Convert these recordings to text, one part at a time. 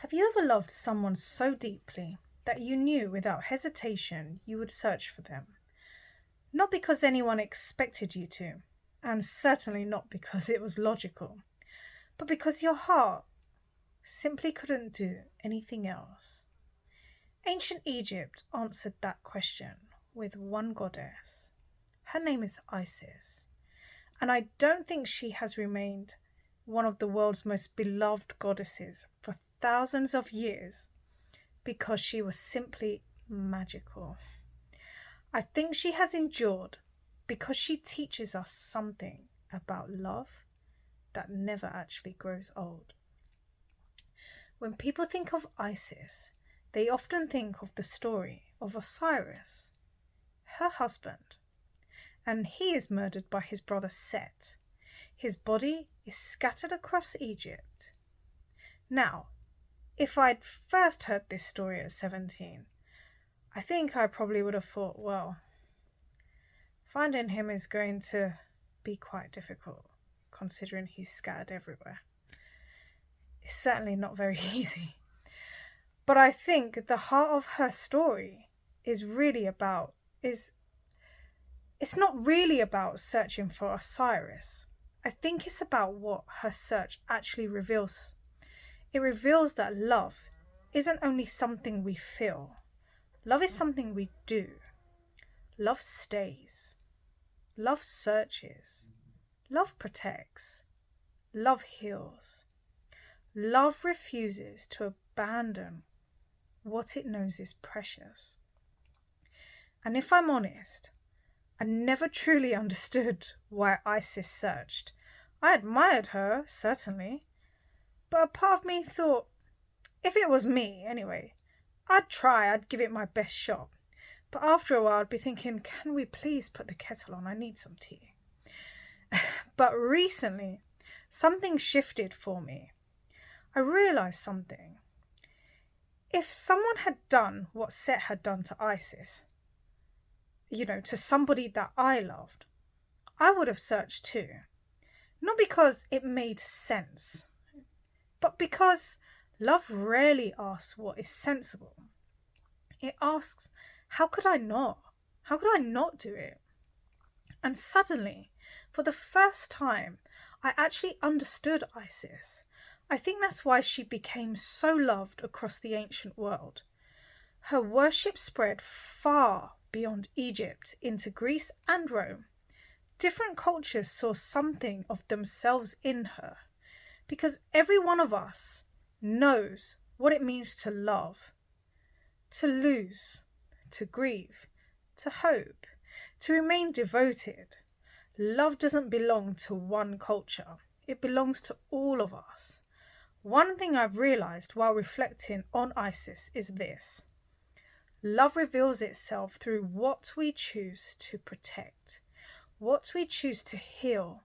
Have you ever loved someone so deeply that you knew without hesitation you would search for them? Not because anyone expected you to, and certainly not because it was logical, but because your heart simply couldn't do anything else. Ancient Egypt answered that question with one goddess. Her name is Isis, and I don't think she has remained one of the world's most beloved goddesses for thousands of years because she was simply magical. I think she has endured because she teaches us something about love that never actually grows old. When people think of Isis, they often think of the story of Osiris, her husband, and he is murdered by his brother Set. His body is scattered across Egypt. Now, if I'd first heard this story at 17, I think I probably would have thought, well, finding him is going to be quite difficult, considering he's scattered everywhere. It's certainly not very easy. But I think the heart of her story it's not really about searching for Osiris. I think it's about what her search actually reveals. It reveals that love isn't only something we feel. Love is something we do. Love stays. Love searches. Love protects. Love heals. Love refuses to abandon what it knows is precious. And if I'm honest, I never truly understood why Isis searched. I admired her, certainly, but a part of me thought, if it was me, anyway, I'd give it my best shot. But after a while, I'd be thinking, can we please put the kettle on? I need some tea. But recently, something shifted for me. I realised something. If someone had done what Set had done to Isis, to somebody that I loved, I would have searched too. Not because it made sense, but because love rarely asks what is sensible. It asks, how could I not? How could I not do it? And suddenly, for the first time, I actually understood Isis. I think that's why she became so loved across the ancient world. Her worship spread far beyond Egypt into Greece and Rome. Different cultures saw something of themselves in her, because every one of us knows what it means to love, to lose, to grieve, to hope, to remain devoted. Love doesn't belong to one culture. It belongs to all of us. One thing I've realised while reflecting on Isis is this. Love reveals itself through what we choose to protect, what we choose to heal,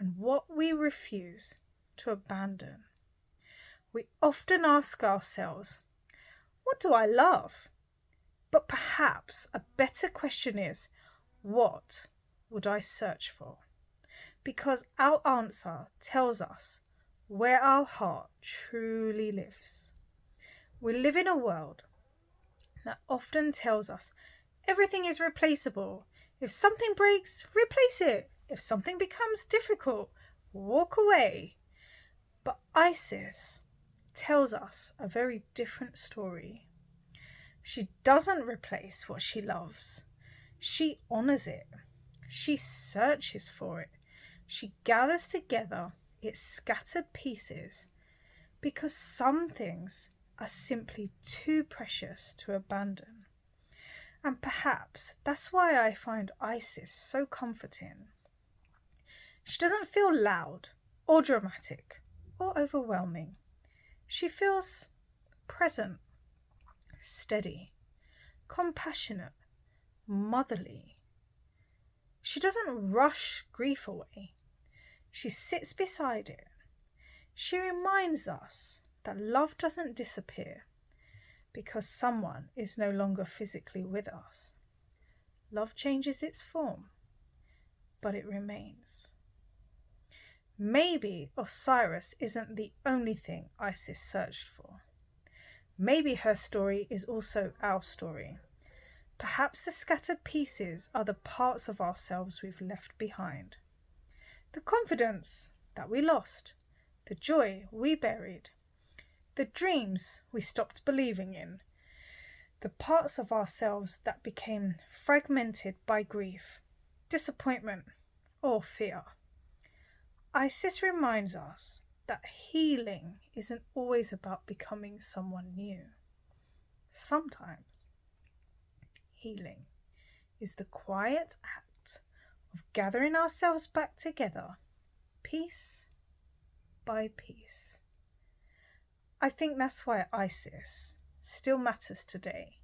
and what we refuse to abandon. We often ask ourselves, what do I love? But perhaps a better question is, what would I search for? Because our answer tells us where our heart truly lives. We live in a world that often tells us everything is replaceable. If something breaks, replace it. If something becomes difficult, walk away. But Isis tells us a very different story. She doesn't replace what she loves. She honors it. She searches for it. She gathers together its scattered pieces because some things are simply too precious to abandon. And perhaps that's why I find Isis so comforting. She doesn't feel loud or dramatic or overwhelming. She feels present, steady, compassionate, motherly. She doesn't rush grief away. She sits beside it. She reminds us that love doesn't disappear because someone is no longer physically with us. Love changes its form, but it remains. Maybe Osiris isn't the only thing Isis searched for. Maybe her story is also our story. Perhaps the scattered pieces are the parts of ourselves we've left behind. The confidence that we lost, the joy we buried, the dreams we stopped believing in, the parts of ourselves that became fragmented by grief, disappointment, or fear. Isis reminds us that healing isn't always about becoming someone new. Sometimes healing is the quiet act of gathering ourselves back together, piece by piece. I think that's why Isis still matters today.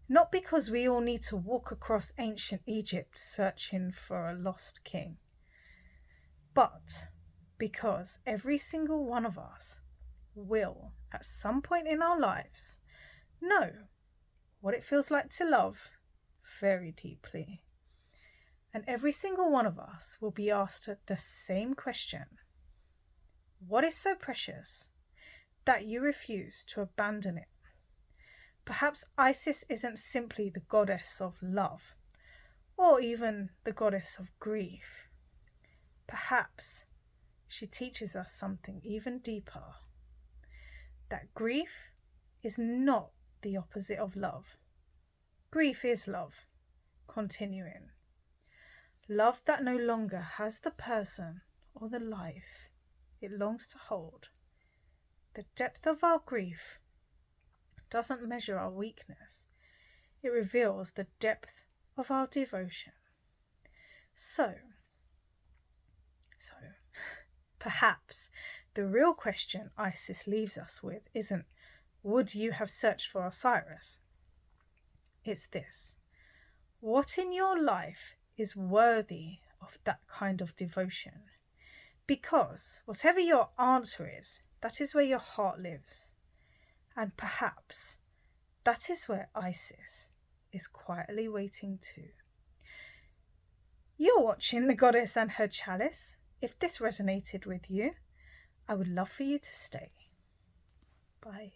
Not because we all need to walk across ancient Egypt searching for a lost king, but because every single one of us will, at some point in our lives, know what it feels like to love very deeply. And every single one of us will be asked the same question: what is so precious that you refuse to abandon it? Perhaps Isis isn't simply the goddess of love, or even the goddess of grief. Perhaps she teaches us something even deeper: that grief is not the opposite of love. Grief is love, continuing. Love that no longer has the person or the life it longs to hold. The depth of our grief doesn't measure our weakness. It reveals the depth of our devotion. So, perhaps the real question Isis leaves us with isn't, would you have searched for Osiris? It's this: what in your life is worthy of that kind of devotion? Because whatever your answer is, that is where your heart lives. And perhaps that is where Isis is quietly waiting too. You're watching The Goddess and Her Chalice. If this resonated with you, I would love for you to stay. Bye.